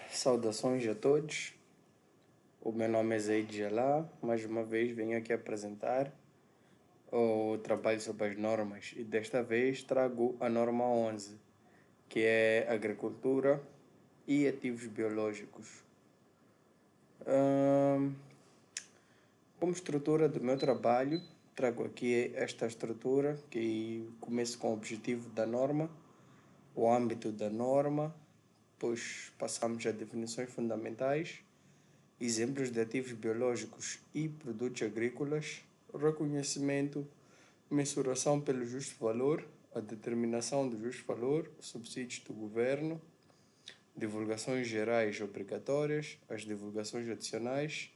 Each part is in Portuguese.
Saudações a todos. O meu nome é Zaid Jalá. Mais uma vez venho aqui apresentar o trabalho sobre as normas e desta vez trago a norma 11, que é agricultura e ativos biológicos. Como estrutura do meu trabalho, trago aqui esta estrutura que começa com o objetivo da norma, o âmbito da norma, depois passamos a definições fundamentais, exemplos de ativos biológicos e produtos agrícolas, reconhecimento, mensuração pelo justo valor, a determinação do justo valor, subsídios do governo, divulgações gerais obrigatórias, as divulgações adicionais.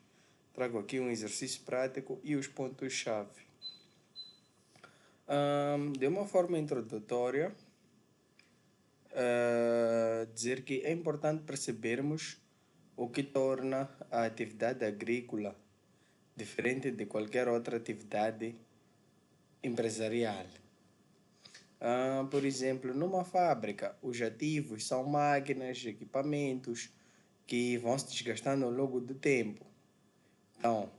Trago aqui um exercício prático e os pontos-chave. De uma forma introdutória, dizer que é importante percebermos o que torna a atividade agrícola diferente de qualquer outra atividade empresarial. Por exemplo, numa fábrica, os ativos são máquinas, equipamentos que vão se desgastando ao longo do tempo. Então,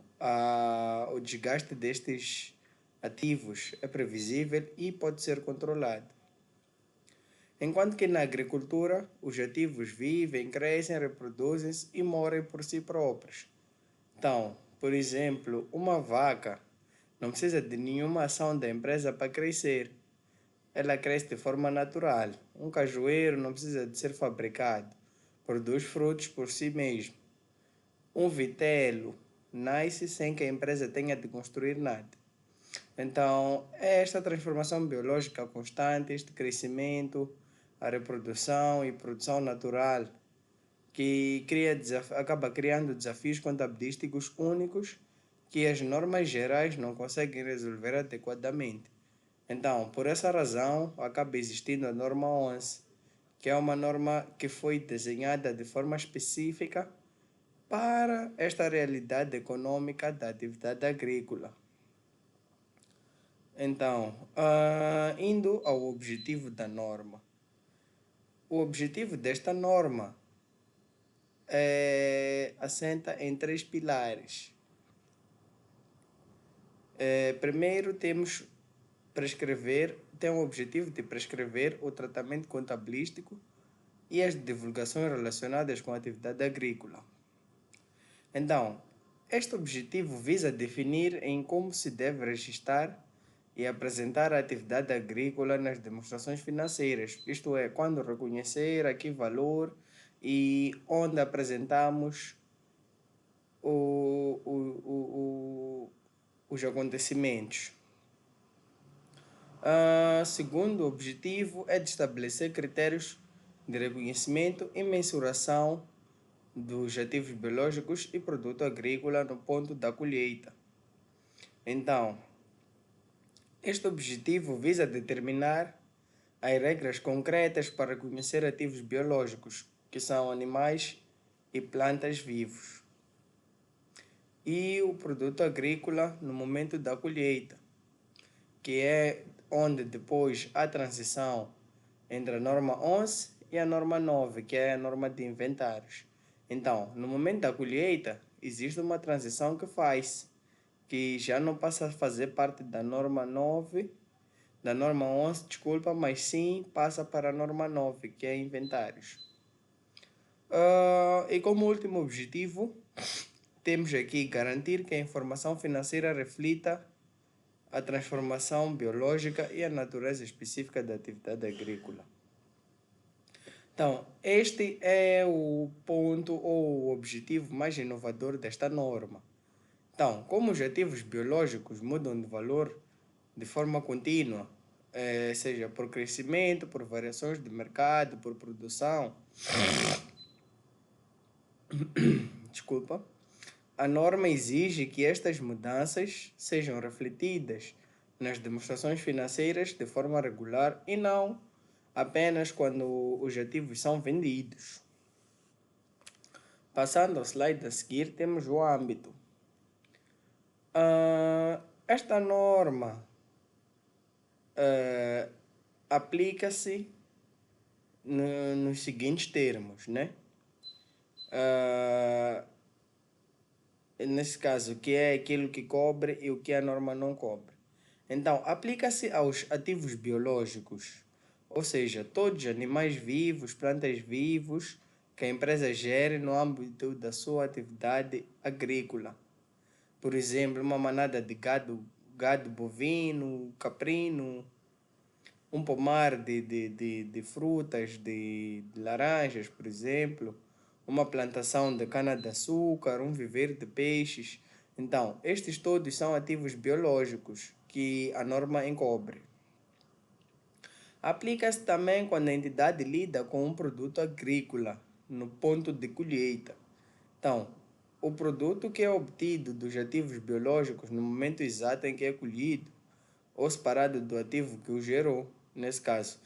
o desgaste destes ativos é previsível e pode ser controlado. Enquanto que na agricultura, os ativos vivem, crescem, reproduzem-se e morrem por si próprios. Então, por exemplo, uma vaca não precisa de nenhuma ação da empresa para crescer. Ela cresce de forma natural. Um cajueiro não precisa de ser fabricado. Produz frutos por si mesmo. Um vitelo nasce sem que a empresa tenha de construir nada. Então, é esta transformação biológica constante, este crescimento, a reprodução e produção natural que acaba criando desafios contabilísticos únicos que as normas gerais não conseguem resolver adequadamente. Então, por essa razão, acaba existindo a norma 11, que é uma norma que foi desenhada de forma específica para esta realidade econômica da atividade agrícola. Então, indo ao objetivo da norma. O objetivo desta norma assenta em 3 pilares. Primeiro, tem o objetivo de prescrever o tratamento contabilístico e as divulgações relacionadas com a atividade agrícola. Então, este objetivo visa definir em como se deve registrar e apresentar a atividade agrícola nas demonstrações financeiras, isto é, quando reconhecer a que valor e onde apresentamos os acontecimentos. Segundo objetivo é de estabelecer critérios de reconhecimento e mensuração dos ativos biológicos e produto agrícola no ponto da colheita. Então, este objetivo visa determinar as regras concretas para reconhecer ativos biológicos, que são animais e plantas vivos, e o produto agrícola no momento da colheita, que é onde depois há transição entre a norma 11 e a norma 9, que é a norma de inventários. Então, no momento da colheita, existe uma transição que já não passa a fazer parte da norma 9, da norma 11, desculpa, mas sim passa para a norma 9, que é inventários. E como último objetivo, temos aqui garantir que a informação financeira reflita a transformação biológica e a natureza específica da atividade agrícola. Então, este é o ponto ou o objetivo mais inovador desta norma. Então, como os ativos biológicos mudam de valor de forma contínua, seja por crescimento, por variações de mercado, por produção, desculpa, a norma exige que estas mudanças sejam refletidas nas demonstrações financeiras de forma regular e não apenas quando os ativos são vendidos. Passando ao slide a seguir, temos o âmbito. Esta norma aplica-se nos seguintes termos, né? Ah, nesse caso, o que é aquilo que cobre e o que a norma não cobre. Então, aplica-se aos ativos biológicos, ou seja, todos os animais vivos, plantas vivos, que a empresa gere no âmbito da sua atividade agrícola. Por exemplo, uma manada de gado bovino, caprino, um pomar de frutas, de laranjas, por exemplo, uma plantação de cana-de-açúcar, um viveiro de peixes. Então, estes todos são ativos biológicos que a norma encobre. Aplica-se também quando a entidade lida com um produto agrícola no ponto de colheita. Então, o produto que é obtido dos ativos biológicos no momento exato em que é colhido ou separado do ativo que o gerou. Nesse caso,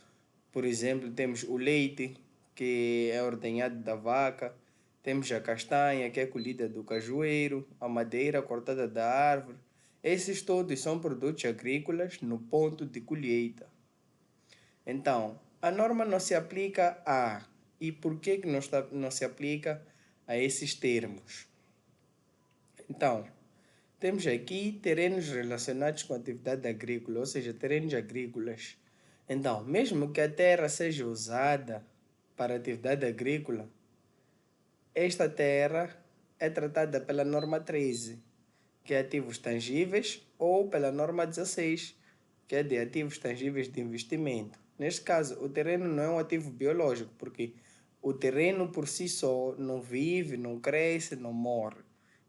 por exemplo, temos o leite, que é ordenhado da vaca, temos a castanha, que é colhida do cajueiro, a madeira cortada da árvore. Esses todos são produtos agrícolas no ponto de colheita. Então, a norma não se aplica a. E por que não se aplica a esses termos? Então, temos aqui terrenos relacionados com a atividade agrícola, ou seja, terrenos agrícolas. Então, mesmo que a terra seja usada para atividade agrícola, esta terra é tratada pela norma 13, que é ativos tangíveis, ou pela norma 16, que é de ativos tangíveis de investimento. Neste caso, o terreno não é um ativo biológico, porque o terreno por si só não vive, não cresce, não morre.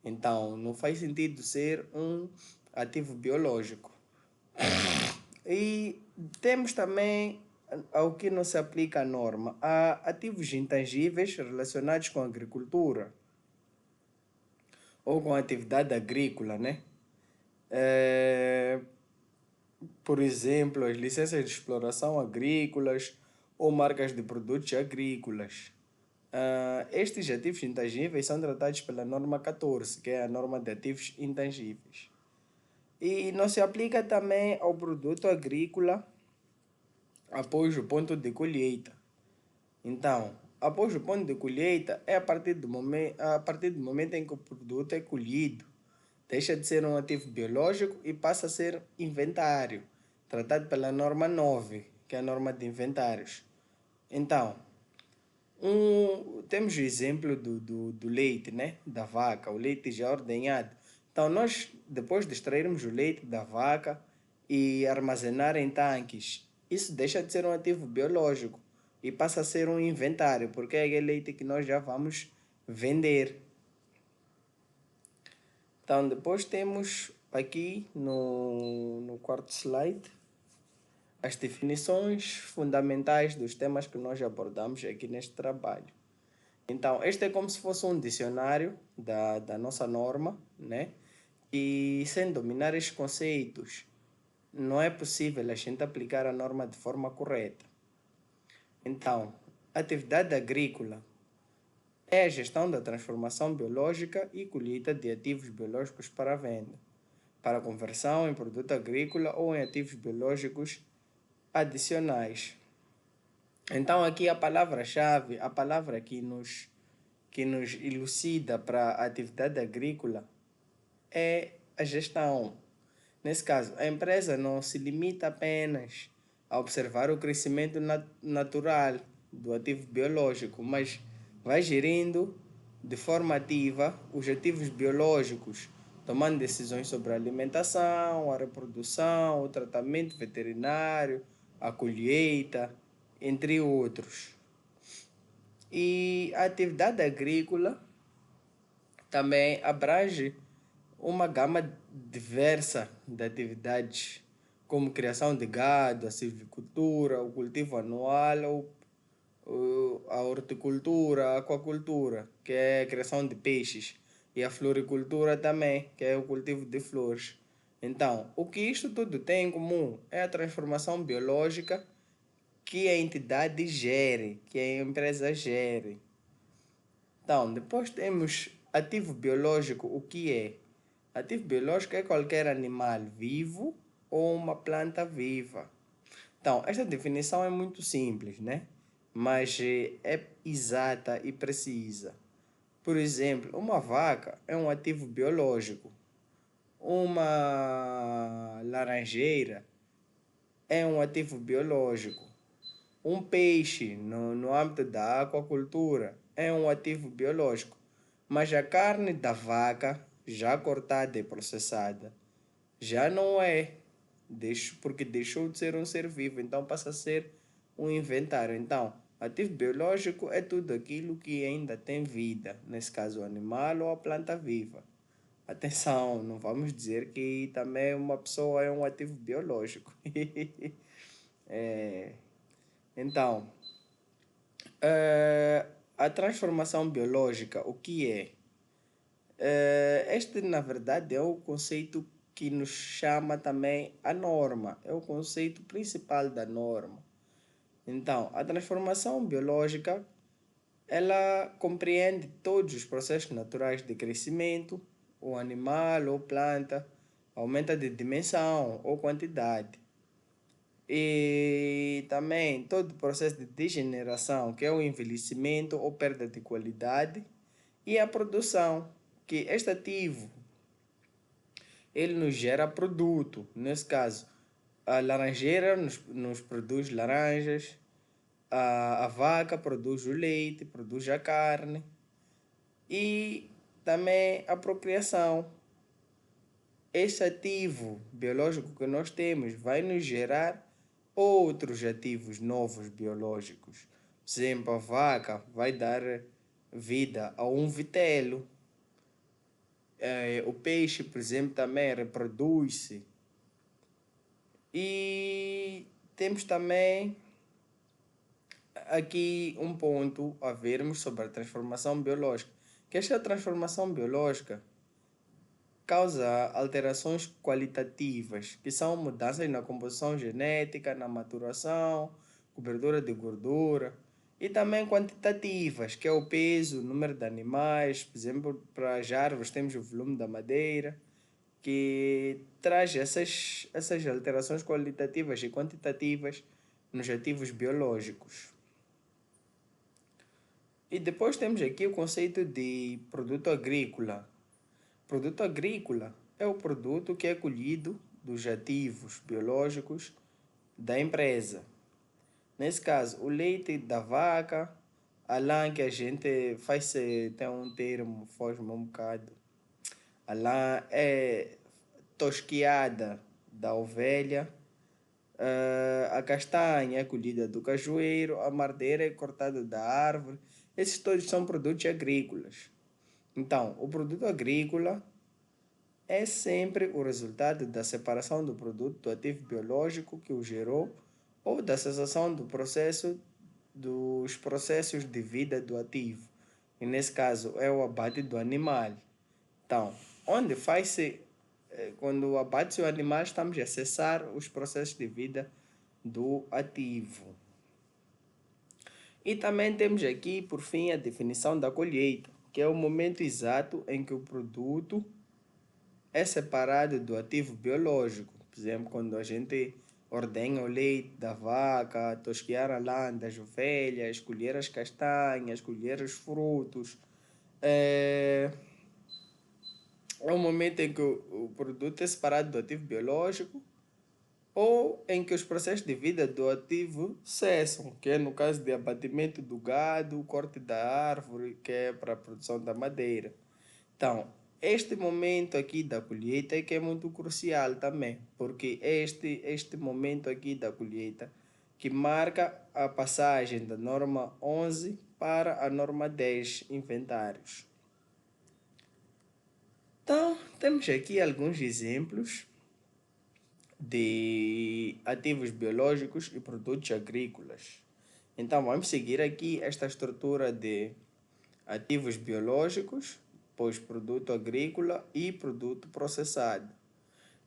Então, não faz sentido ser um ativo biológico. E temos também ao que não se aplica a norma, há ativos intangíveis relacionados com a agricultura ou com a atividade agrícola, né? Por exemplo, as licenças de exploração agrícolas ou marcas de produtos agrícolas. Estes ativos intangíveis são tratados pela norma 14, que é a norma de ativos intangíveis. E não se aplica também ao produto agrícola após o ponto de colheita. Então, após o ponto de colheita é a partir do momento em que o produto é colhido, deixa de ser um ativo biológico e passa a ser inventário, tratado pela norma 9, que é a norma de inventários. Então, temos o exemplo do leite, né? Da vaca, o leite já ordenhado. Então, nós, depois de extrairmos o leite da vaca e armazenar em tanques, isso deixa de ser um ativo biológico e passa a ser um inventário, porque é aquele leite que nós já vamos vender. Então, depois temos aqui no quarto slide as definições fundamentais dos temas que nós abordamos aqui neste trabalho. Então, este é como se fosse um dicionário da nossa norma, né? E sem dominar estes conceitos, não é possível a gente aplicar a norma de forma correta. Então, atividade agrícola é a gestão da transformação biológica e colheita de ativos biológicos para venda, para conversão em produto agrícola ou em ativos biológicos adicionais. Então, aqui a palavra-chave, a palavra que nos elucida para a atividade agrícola é a gestão. Nesse caso, a empresa não se limita apenas a observar o crescimento natural do ativo biológico, mas vai gerindo de forma ativa os ativos biológicos, tomando decisões sobre a alimentação, a reprodução, o tratamento veterinário, a colheita, entre outros. E a atividade agrícola também abrange uma gama diversa de atividades, como criação de gado, a silvicultura, o cultivo anual, a horticultura, a aquacultura, que é a criação de peixes, e a floricultura também, que é o cultivo de flores. Então, o que isto tudo tem em comum é a transformação biológica que a entidade gere, que a empresa gere. Então, depois temos ativo biológico, o que é? Ativo biológico é qualquer animal vivo ou uma planta viva. Então, esta definição é muito simples, né? mas é exata e precisa. Por exemplo, uma vaca é um ativo biológico, uma laranjeira é um ativo biológico, um peixe no âmbito da aquacultura é um ativo biológico, mas a carne da vaca, já cortada e processada, já não é, porque deixou de ser um ser vivo, então passa a ser um inventário. Então, ativo biológico é tudo aquilo que ainda tem vida, nesse caso o animal ou a planta viva. Atenção, não vamos dizer que também uma pessoa é um ativo biológico. É, então, a transformação biológica, o que é? Este, na verdade, é o conceito que nos chama também a norma, é o conceito principal da norma. Então, a transformação biológica, ela compreende todos os processos naturais de crescimento, o animal ou planta aumenta de dimensão ou quantidade. E também todo o processo de degeneração, que é o envelhecimento ou perda de qualidade, e a produção, que este ativo ele nos gera produto. Nesse caso, a laranjeira nos produz laranjas, a vaca produz o leite, produz a carne e também a procriação. Este ativo biológico que nós temos vai nos gerar outros ativos novos biológicos. Por exemplo, a vaca vai dar vida a um vitelo. O peixe, por exemplo, também reproduz-se. E temos também aqui um ponto a vermos sobre a transformação biológica. Que esta transformação biológica causa alterações qualitativas, que são mudanças na composição genética, na maturação, cobertura de gordura, e também quantitativas, que é o peso, o número de animais. Por exemplo, para as árvores temos o volume da madeira, que traz essas alterações qualitativas e quantitativas nos ativos biológicos. E depois temos aqui o conceito de produto agrícola. Produto agrícola é o produto que é colhido dos ativos biológicos da empresa. Nesse caso, o leite da vaca, a lã que a gente faz, tem um termo, foge-me um bocado. A lã é tosquiada da ovelha, a castanha é colhida do cajueiro, a madeira é cortada da árvore. Esses todos são produtos agrícolas. Então, o produto agrícola é sempre o resultado da separação do produto do ativo biológico que o gerou ou da cessação dos processos de vida do ativo. E nesse caso é o abate do animal. Então, onde faz-se, quando abate-se o animal, estamos a cessar os processos de vida do ativo. E também temos aqui, por fim, a definição da colheita, que é o momento exato em que o produto é separado do ativo biológico. Por exemplo, quando a gente ordenha o leite da vaca, tosquiar a lã das ovelhas, colher as castanhas, colher os frutos. É o momento em que o produto é separado do ativo biológico ou em que os processos de vida do ativo cessam, que é no caso de abatimento do gado, corte da árvore, que é para a produção da madeira. Então, este momento aqui da colheita é que é muito crucial também, porque é este momento aqui da colheita que marca a passagem da norma 11 para a norma 10, inventários. Então, temos aqui alguns exemplos de ativos biológicos e produtos agrícolas. Então, vamos seguir aqui esta estrutura de ativos biológicos, depois produto agrícola e produto processado.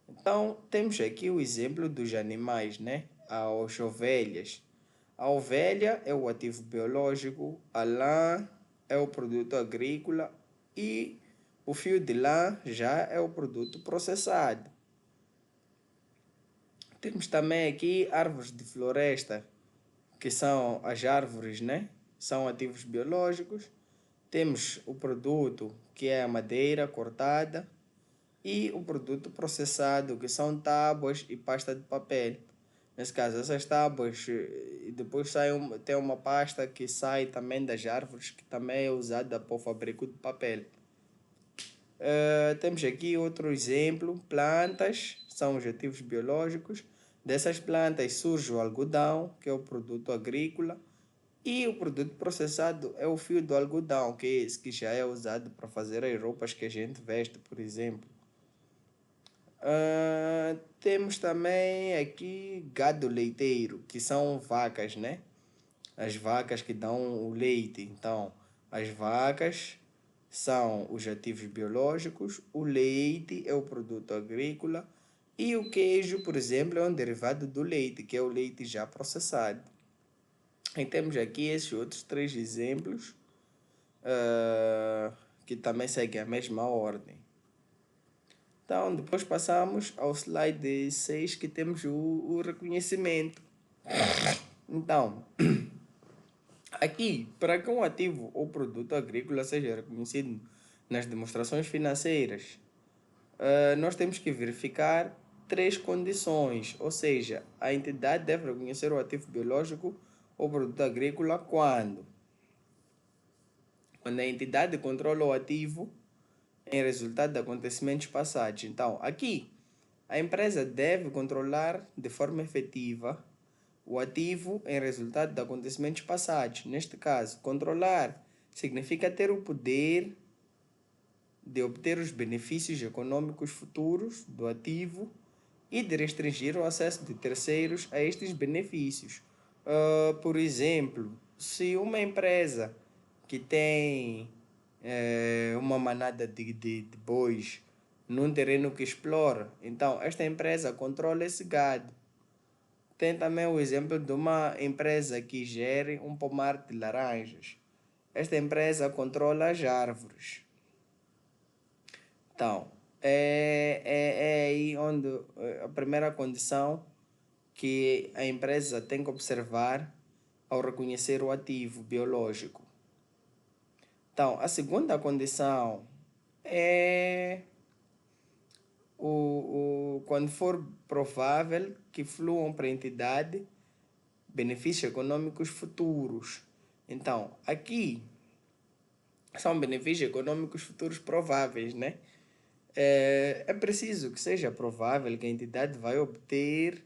Então, temos aqui o exemplo dos animais, né? As ovelhas. A ovelha é o ativo biológico, a lã é o produto agrícola e o fio de lã já é o produto processado. Temos também aqui árvores de floresta, que são as árvores, né? São ativos biológicos. Temos o produto, que é a madeira cortada, e o produto processado, que são tábuas e pasta de papel. Nesse caso, essas tábuas, e depois tem uma pasta que sai também das árvores, que também é usada para o fabrico de papel. Temos aqui outro exemplo, plantas, são os ativos biológicos. Dessas plantas surge o algodão, que é o produto agrícola, e o produto processado é o fio do algodão, que é esse que já é usado para fazer as roupas que a gente veste, por exemplo. Temos também aqui gado leiteiro, que são vacas, né? As vacas que dão o leite. Então, as vacas são os ativos biológicos, o leite é o produto agrícola e o queijo, por exemplo, é um derivado do leite, que é o leite já processado. E temos aqui esses outros 3 exemplos que também seguem a mesma ordem. Então, depois passamos ao slide 6, que temos o reconhecimento. Então, aqui, para que um ativo ou produto agrícola seja reconhecido nas demonstrações financeiras, nós temos que verificar 3 condições, ou seja, a entidade deve reconhecer o ativo biológico ou produto agrícola quando a entidade controla o ativo em resultado de acontecimentos passados. Então, aqui, a empresa deve controlar de forma efetiva o ativo em resultado de acontecimentos passados. Neste caso, controlar significa ter o poder de obter os benefícios econômicos futuros do ativo e de restringir o acesso de terceiros a estes benefícios. Por exemplo, se uma empresa que tem uma manada de bois num terreno que explora, então esta empresa controla esse gado. Tem também o exemplo de uma empresa que gere um pomar de laranjas. Esta empresa controla as árvores. Então, é aí onde a primeira condição que a empresa tem que observar ao reconhecer o ativo biológico. Então, a segunda condição é quando for provável que fluam para a entidade benefícios econômicos futuros. Então, aqui são benefícios econômicos futuros prováveis, né? É preciso que seja provável que a entidade vai obter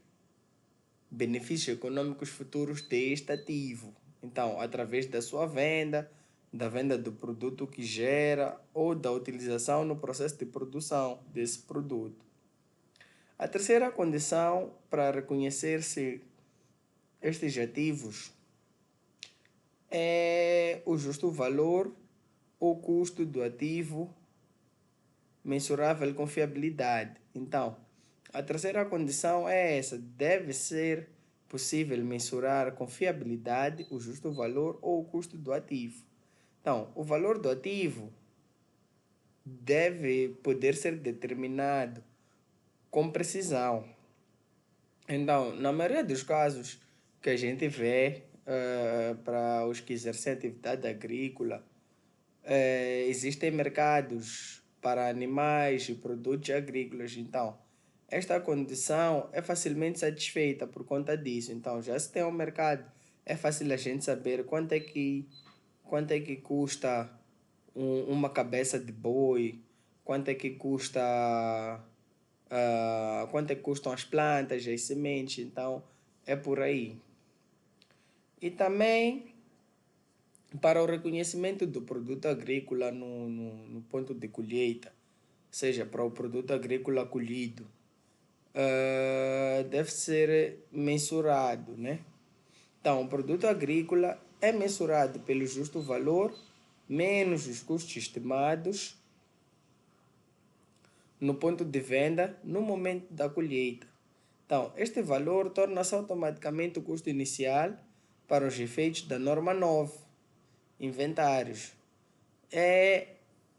benefícios econômicos futuros deste ativo. Então, através da sua venda, da venda do produto que gera ou da utilização no processo de produção desse produto. A terceira condição para reconhecer-se estes ativos é o justo valor ou custo do ativo mensurável com fiabilidade. Então, a terceira condição é essa: deve ser possível mensurar com fiabilidade o justo valor ou o custo do ativo. Então, o valor do ativo deve poder ser determinado com precisão. Então, na maioria dos casos que a gente vê para os que exercem atividade agrícola, existem mercados para animais e produtos agrícolas. Então, esta condição é facilmente satisfeita por conta disso. Então, já se tem um mercado, é fácil a gente saber quanto é que custa uma cabeça de boi, quanto é que custa, quanto é que custam as plantas, as sementes. Então, é por aí. E também para o reconhecimento do produto agrícola no ponto de colheita, seja para o produto agrícola colhido, deve ser mensurado, né? Então, o produto agrícola é mensurado pelo justo valor menos os custos estimados no ponto de venda no momento da colheita. Então, este valor torna-se automaticamente o custo inicial para os efeitos da norma 9, inventários. É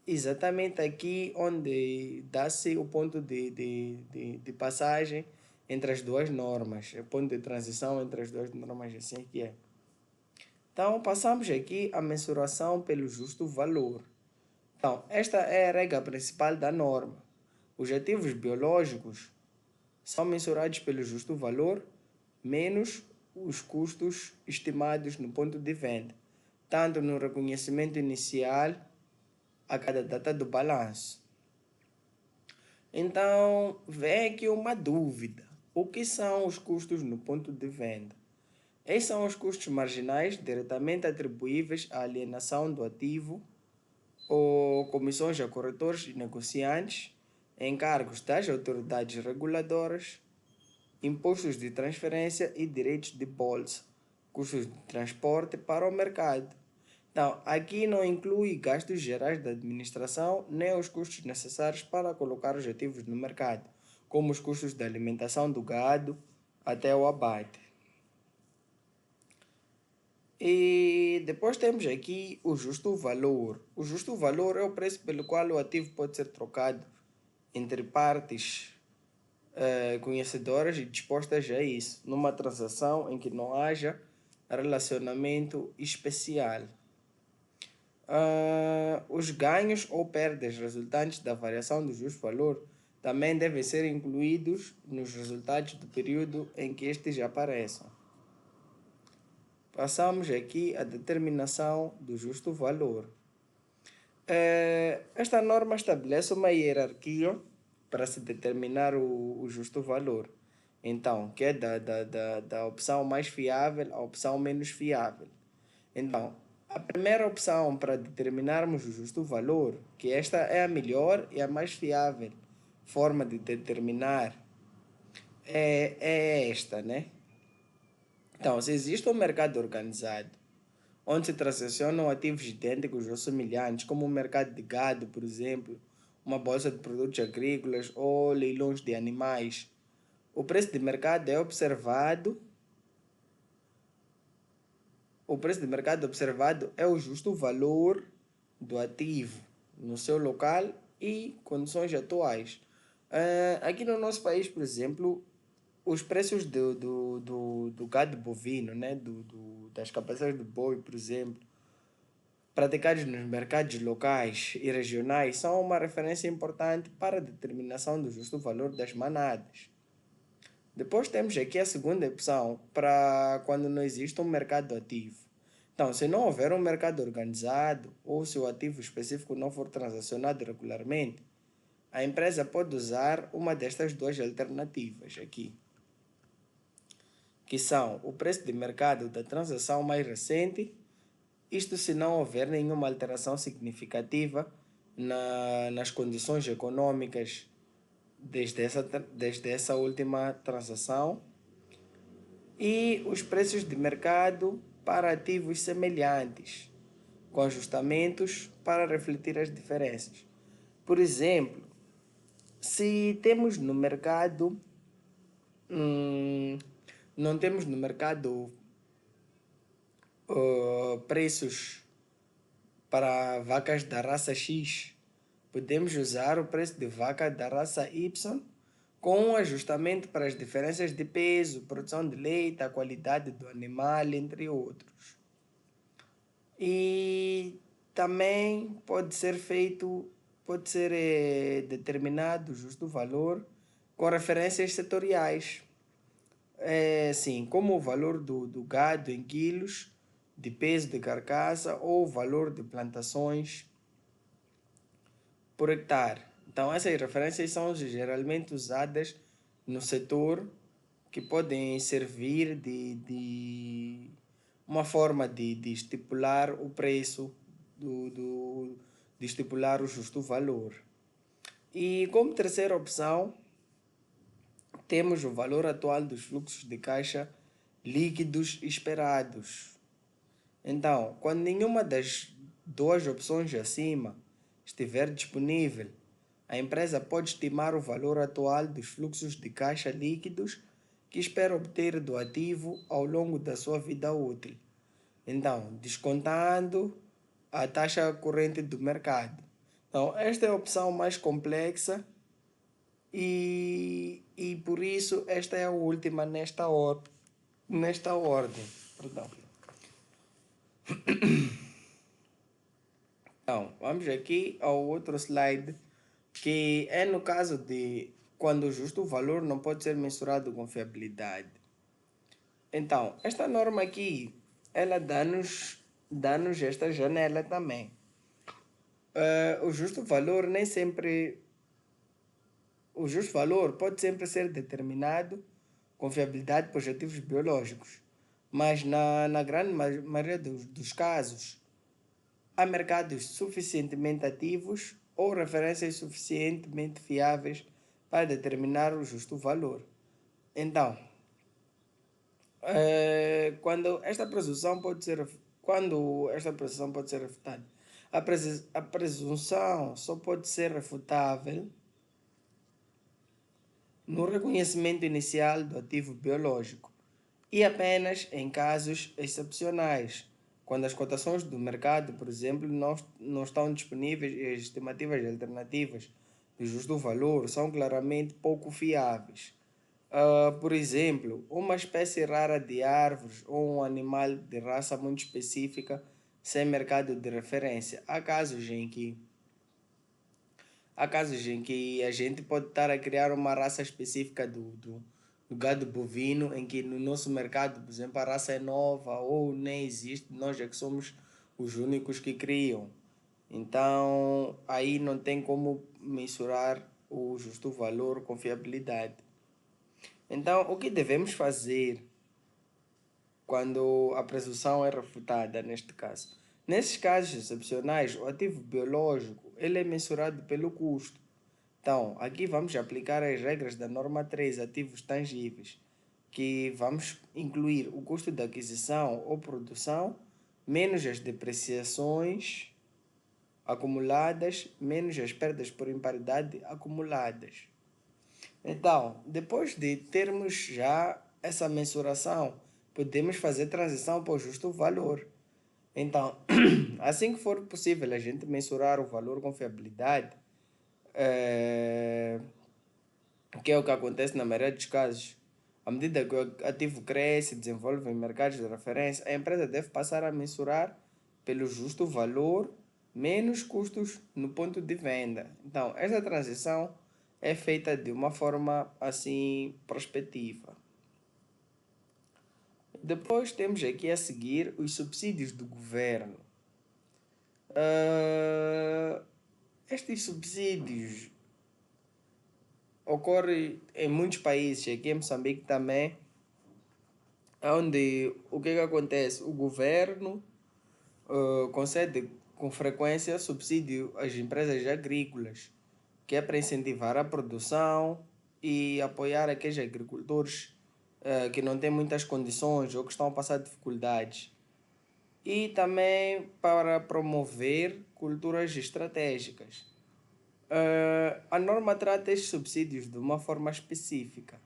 exatamente aqui onde dá-se o ponto de passagem entre as duas normas, o ponto de transição entre as duas normas, assim que é. Então, passamos aqui a mensuração pelo justo valor. Então, esta é a regra principal da norma. Os ativos biológicos são mensurados pelo justo valor menos os custos estimados no ponto de venda, tanto no reconhecimento inicial a cada data do balanço. Então, vem aqui uma dúvida. O que são os custos no ponto de venda? Esses são os custos marginais diretamente atribuíveis à alienação do ativo ou comissões a corretores e negociantes, encargos das autoridades reguladoras, impostos de transferência e direitos de bolsa, custos de transporte para o mercado. Então, aqui não inclui gastos gerais da administração nem os custos necessários para colocar os ativos no mercado, como os custos de alimentação do gado até o abate. E depois temos aqui o justo valor. O justo valor é o preço pelo qual o ativo pode ser trocado entre partes conhecedoras e dispostas a isso, numa transação em que não haja relacionamento especial. Os ganhos ou perdas resultantes da variação do justo valor também devem ser incluídos nos resultados do período em que estes apareçam. Passamos aqui à determinação do justo valor. Esta norma estabelece uma hierarquia para se determinar o justo valor. Então, que é da opção mais fiável à opção menos fiável. Então, a primeira opção para determinarmos o justo valor, que esta é a melhor e a mais fiável forma de determinar, é esta, né? Então, se existe um mercado organizado, onde se transacionam ativos idênticos ou semelhantes, como o mercado de gado, por exemplo, uma bolsa de produtos agrícolas ou leilões de animais, o preço de mercado é observado. O preço de mercado observado é o justo valor do ativo no seu local e condições atuais. Aqui no nosso país, por exemplo, os preços do gado bovino, né? Das cabeças do boi, por exemplo, praticados nos mercados locais e regionais, são uma referência importante para a determinação do justo valor das manadas. Depois temos aqui a segunda opção para quando não existe um mercado ativo. Então, se não houver um mercado organizado ou se o ativo específico não for transacionado regularmente, a empresa pode usar uma destas duas alternativas aqui, que são o preço de mercado da transação mais recente, isto se não houver nenhuma alteração significativa nas condições econômicas desde essa última transação, e os preços de mercado para ativos semelhantes, com ajustamentos para refletir as diferenças. Por exemplo, se temos no mercado, não temos no mercado preços para vacas da raça X, podemos usar o preço de vaca da raça Y com um ajustamento para as diferenças de peso, produção de leite, a qualidade do animal, entre outros. E também pode ser determinado o justo valor com referências setoriais. Sim, como o valor do gado em quilos, de peso de carcaça ou o valor de plantações por hectare. Então, essas referências são geralmente usadas no setor, que podem servir de uma forma de estipular o preço, de estipular o justo valor. E como terceira opção, temos o valor atual dos fluxos de caixa líquidos esperados. Então, quando nenhuma das duas opções acima estiver disponível, a empresa pode estimar o valor atual dos fluxos de caixa líquidos que espera obter do ativo ao longo da sua vida útil. Então, descontando a taxa corrente do mercado. Então, esta é a opção mais complexa e por isso esta é a última nesta ordem. Perdão. Então, vamos aqui ao outro slide, que é no caso de quando o justo valor não pode ser mensurado com fiabilidade. Então, esta norma aqui, ela dá-nos esta janela também. O justo valor nem sempre... O justo valor pode sempre ser determinado com fiabilidade por ativos biológicos, mas na grande maioria dos casos, há mercados suficientemente ativos ou referências suficientemente fiáveis para determinar o justo valor. Então, quando esta presunção pode ser refutada, a presunção só pode ser refutável no reconhecimento inicial do ativo biológico e apenas em casos excepcionais, quando as cotações do mercado, por exemplo, não estão disponíveis e as estimativas alternativas do justo valor são claramente pouco fiáveis. Por exemplo, uma espécie rara de árvores ou um animal de raça muito específica sem mercado de referência. Há casos em que a gente pode estar a criar uma raça específica do gado bovino, em que no nosso mercado, por exemplo, a raça é nova ou nem existe, nós é que somos os únicos que criam. Então, aí não tem como mensurar o justo valor com fiabilidade. Então, o que devemos fazer quando a presunção é refutada, neste caso? Nesses casos excepcionais, o ativo biológico ele é mensurado pelo custo. Então, aqui vamos aplicar as regras da norma 3, ativos tangíveis, que vamos incluir o custo da aquisição ou produção, menos as depreciações acumuladas, menos as perdas por imparidade acumuladas. Então, depois de termos já essa mensuração, podemos fazer transição para o justo valor. Então, assim que for possível a gente mensurar o valor com fiabilidade, que é o que acontece na maioria dos casos, à medida que o ativo cresce e desenvolve em mercados de referência, a empresa deve passar a mensurar pelo justo valor menos custos no ponto de venda. Então, essa transição é feita de uma forma assim prospectiva. Depois temos aqui a seguir os subsídios do governo. Estes subsídios ocorrem em muitos países, aqui em Moçambique também, onde o que acontece? O governo concede com frequência subsídio às empresas agrícolas, que é para incentivar a produção e apoiar aqueles agricultores que não têm muitas condições ou que estão a passar dificuldades. E também para promover culturas estratégicas. A norma trata estes subsídios de uma forma específica.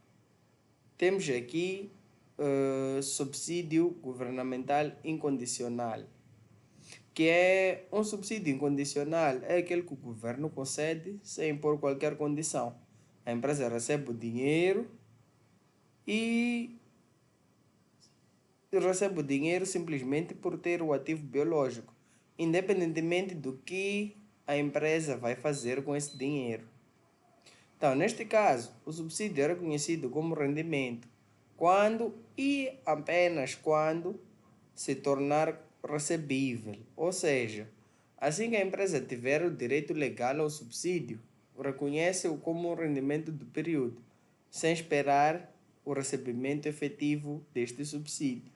Temos aqui subsídio governamental incondicional, que é um subsídio incondicional, é aquele que o governo concede sem impor qualquer condição. A empresa recebe o dinheiro e recebe o dinheiro simplesmente por ter o ativo biológico, independentemente do que a empresa vai fazer com esse dinheiro. Então, neste caso, o subsídio é reconhecido como rendimento quando e apenas quando se tornar recebível, ou seja, assim que a empresa tiver o direito legal ao subsídio, reconhece-o como um rendimento do período, sem esperar o recebimento efetivo deste subsídio.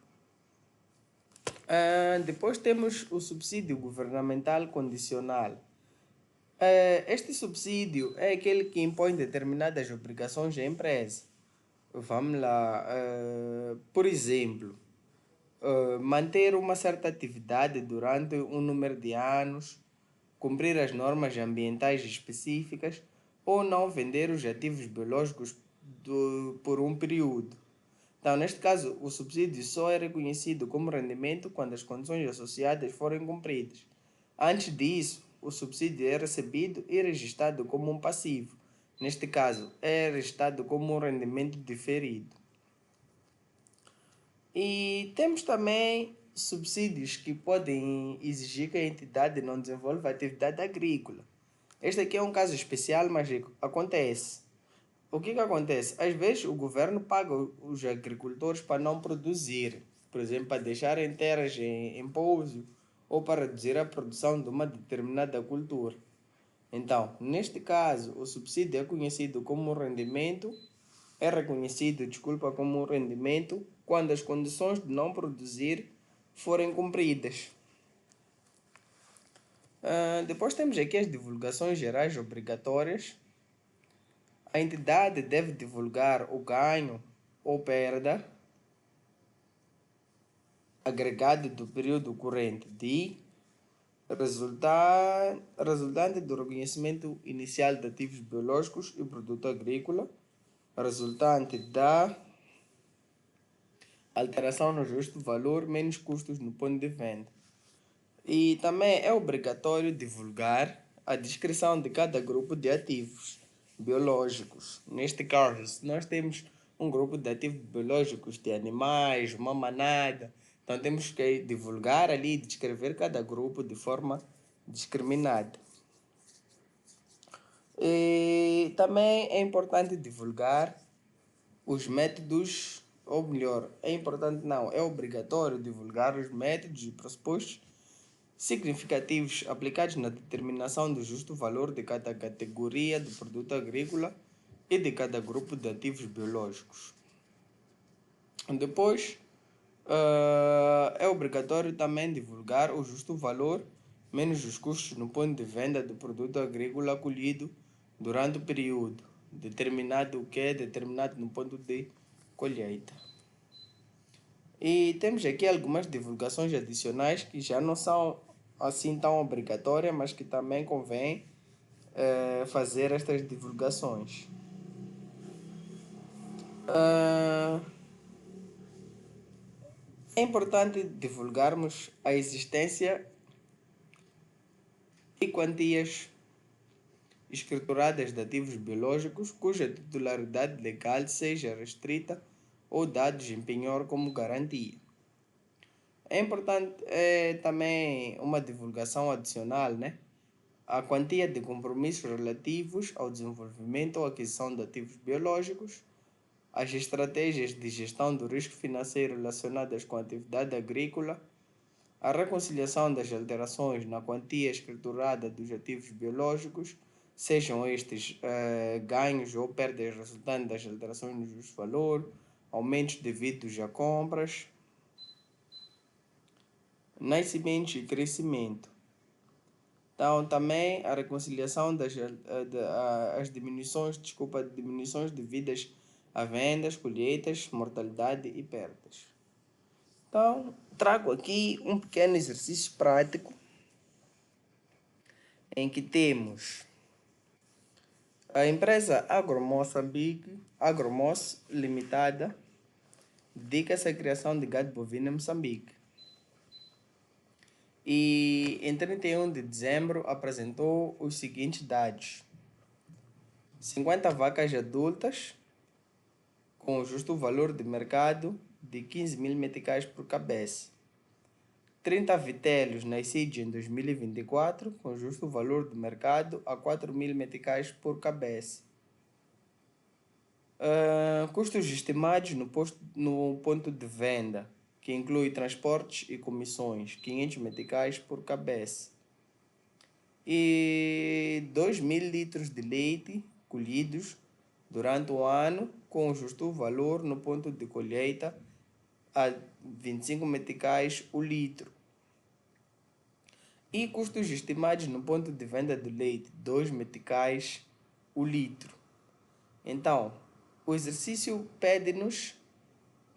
Depois temos o subsídio governamental condicional. Este subsídio é aquele que impõe determinadas obrigações à empresa. Vamos lá, por exemplo, manter uma certa atividade durante um número de anos, cumprir as normas ambientais específicas ou não vender os ativos biológicos por um período. Então, neste caso, o subsídio só é reconhecido como rendimento quando as condições associadas forem cumpridas. Antes disso, o subsídio é recebido e registrado como um passivo. Neste caso, é registrado como um rendimento diferido. E temos também subsídios que podem exigir que a entidade não desenvolva atividade agrícola. Este aqui é um caso especial, mas acontece. O que acontece? Às vezes o governo paga os agricultores para não produzir, por exemplo, para deixarem terras em pouso ou para reduzir a produção de uma determinada cultura. Então, neste caso, o subsídio é conhecido como rendimento, é reconhecido, desculpa, como rendimento quando as condições de não produzir forem cumpridas. Depois temos aqui as divulgações gerais obrigatórias. A entidade deve divulgar o ganho ou perda agregado do período corrente resultante do reconhecimento inicial de ativos biológicos e produto agrícola, resultante da alteração no justo valor menos custos no ponto de venda. E também é obrigatório divulgar a descrição de cada grupo de ativos biológicos. Neste caso, se nós temos um grupo de ativos biológicos de animais, uma manada, então temos que divulgar ali e descrever cada grupo de forma discriminada. E também é importante divulgar os métodos, ou melhor, é importante não, é obrigatório divulgar os métodos e pressupostos significativos aplicados na determinação do justo valor de cada categoria de produto agrícola e de cada grupo de ativos biológicos. Depois, é obrigatório também divulgar o justo valor menos os custos no ponto de venda do produto agrícola colhido durante o período determinado, que é determinado no ponto de colheita. E temos aqui algumas divulgações adicionais que já não são assim tão obrigatórias, mas que também convém fazer estas divulgações. É importante divulgarmos a existência e quantias escrituradas de ativos biológicos cuja titularidade legal seja restrita ou dados em penhor como garantia. É importante também uma divulgação adicional, né? A quantia de compromissos relativos ao desenvolvimento ou aquisição de ativos biológicos, as estratégias de gestão do risco financeiro relacionadas com a atividade agrícola, a reconciliação das alterações na quantia escriturada dos ativos biológicos, sejam estes ganhos ou perdas resultantes das alterações no justo valor, aumentos devidos a compras, nascimento e crescimento. Então, também a reconciliação as diminuições devidas a vendas, colheitas, mortalidade e perdas. Então, trago aqui um pequeno exercício prático em que temos a empresa Agromoss Limitada, dedica-se à criação de gado bovino em Moçambique. E em 31 de dezembro apresentou os seguintes dados: 50 vacas adultas com o justo valor de mercado de 15 mil meticais por cabeça, 30 vitelos nascidos em 2024 com justo valor de mercado a 4 mil meticais por cabeça. Custos estimados no ponto de venda, que inclui transportes e comissões, 500 meticais por cabeça. E 2.000 litros de leite colhidos durante o ano com justo valor no ponto de colheita a 25 meticais o litro. E custos estimados no ponto de venda do leite, 2 meticais o litro. Então, o exercício pede-nos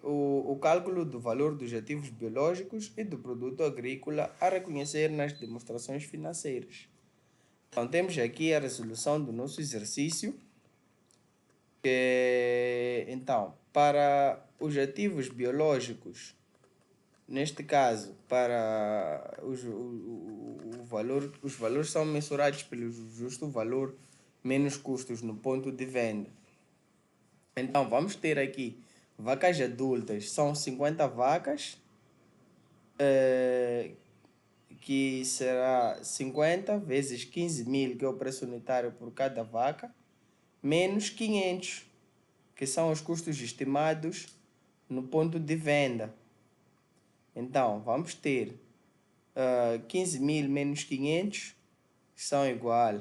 o cálculo do valor dos ativos biológicos e do produto agrícola a reconhecer nas demonstrações financeiras. Então, temos aqui a resolução do nosso exercício. Então, para os ativos biológicos, neste caso, para os valores são mensurados pelo justo valor menos custos no ponto de venda. Então, vamos ter aqui vacas adultas, são 50 vacas que será 50 vezes 15.000, que é o preço unitário por cada vaca, menos 500, que são os custos estimados no ponto de venda. Então, vamos ter 15.000 menos 500, são igual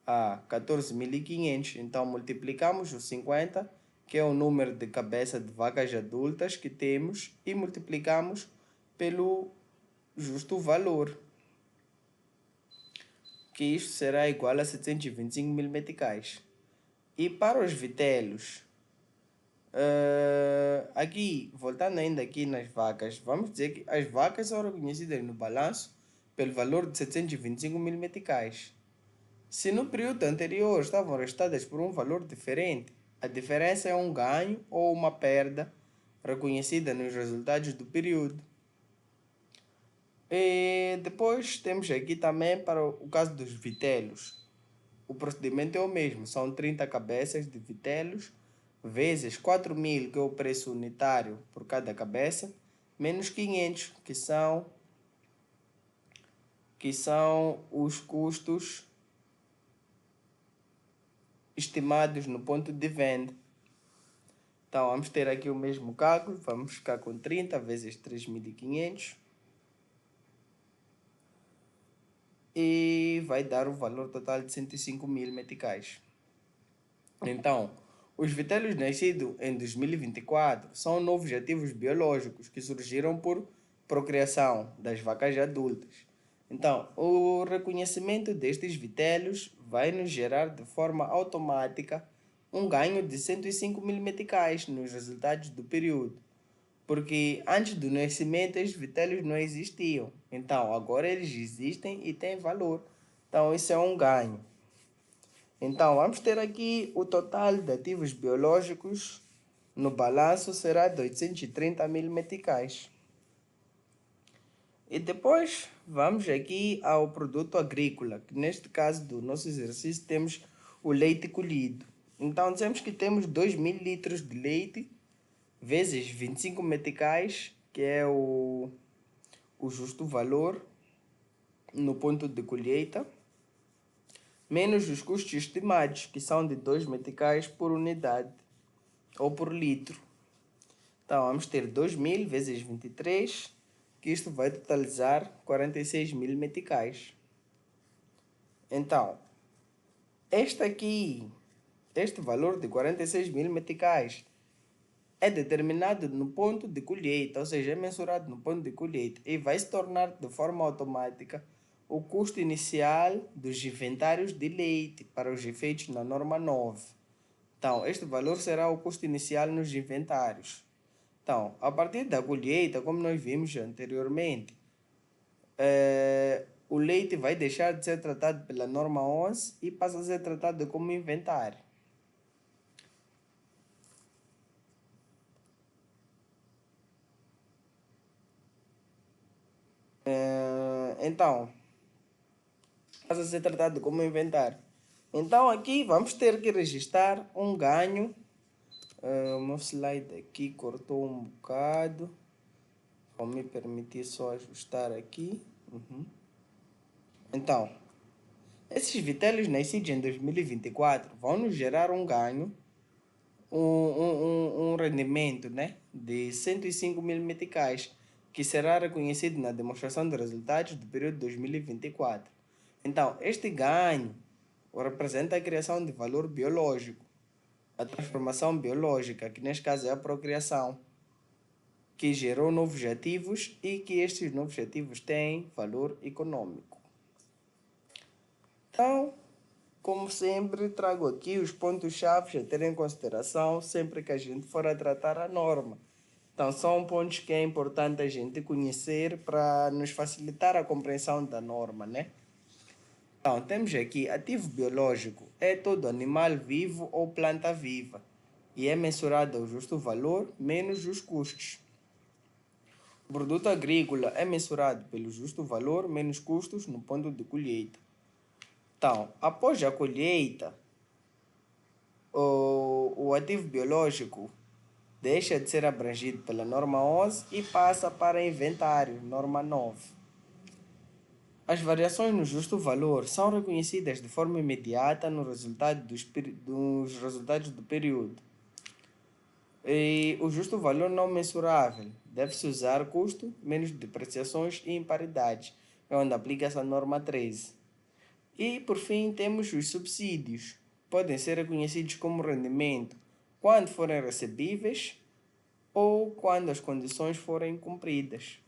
a 14.500. Então, multiplicamos o 50, que é o número de cabeça de vacas adultas que temos, e multiplicamos pelo justo valor, que isto será igual a 725.000 meticais. E para os vitelos, aqui, voltando ainda aqui nas vacas, vamos dizer que as vacas são reconhecidas no balanço pelo valor de 725.000 meticais. Se no período anterior estavam registradas por um valor diferente, a diferença é um ganho ou uma perda reconhecida nos resultados do período. E depois temos aqui também para o caso dos vitelos. O procedimento é o mesmo, são 30 cabeças de vitelos vezes 4.000, que é o preço unitário por cada cabeça, menos 500, que são os custos estimados no ponto de venda. Então, vamos ter aqui o mesmo cálculo, vamos ficar com 30 vezes 3.500 e vai dar o valor total de 105.000 meticais. Então, os vitelos nascidos em 2024 são novos ativos biológicos que surgiram por procriação das vacas adultas. Então, o reconhecimento destes vitelos vai nos gerar de forma automática um ganho de 105.000 meticais nos resultados do período, porque antes do nascimento estes vitelos não existiam. Então, agora eles existem e têm valor. Então, isso é um ganho. Então, vamos ter aqui o total de ativos biológicos no balanço será de 830.000 meticais. E depois vamos aqui ao produto agrícola, que neste caso do nosso exercício temos o leite colhido. Então, dizemos que temos 2.000 litros de leite vezes 25 meticais, que é o justo valor no ponto de colheita, menos os custos estimados, que são de 2 meticais por unidade ou por litro. Então, vamos ter 2.000 vezes 23, que isto vai totalizar 46.000 meticais. Então, este valor de 46.000 meticais é determinado no ponto de colheita, ou seja, é mensurado no ponto de colheita e vai se tornar de forma automática o custo inicial dos inventários de leite para os efeitos na norma 9. Então, este valor será o custo inicial nos inventários. Então, a partir da colheita, como nós vimos anteriormente, o leite vai deixar de ser tratado pela norma 11 e passa a ser tratado como inventário. Então, passa a ser tratado como inventário. Então, aqui vamos ter que registrar um ganho. O meu slide aqui cortou um bocado. Vou me permitir só ajustar aqui. Então, esses vitelos nascidos em 2024 vão nos gerar um ganho, um rendimento, né, de 105.000 meticais, que será reconhecido na demonstração de resultados do período 2024. Então, este ganho representa a criação de valor biológico, a transformação biológica, que neste caso é a procriação, que gerou novos ativos e que estes novos ativos têm valor econômico. Então, como sempre, trago aqui os pontos-chave a ter em consideração sempre que a gente for a tratar a norma. Então, são pontos que é importante a gente conhecer para nos facilitar a compreensão da norma, né? Então, temos aqui ativo biológico, é todo animal vivo ou planta viva e é mensurado ao justo valor menos os custos. O produto agrícola é mensurado pelo justo valor menos custos no ponto de colheita. Então, após a colheita, o ativo biológico deixa de ser abrangido pela norma 11 e passa para inventário, norma 9. As variações no justo valor são reconhecidas de forma imediata no resultado dos resultados do período. E o justo valor não mensurável deve-se usar custo menos depreciações e imparidades, é onde aplica-se a norma 13. E, por fim, temos os subsídios. Podem ser reconhecidos como rendimento quando forem recebíveis ou quando as condições forem cumpridas.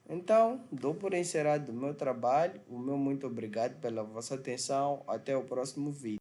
Então, dou por encerrado o meu trabalho. O meu muito obrigado pela vossa atenção. Até o próximo vídeo.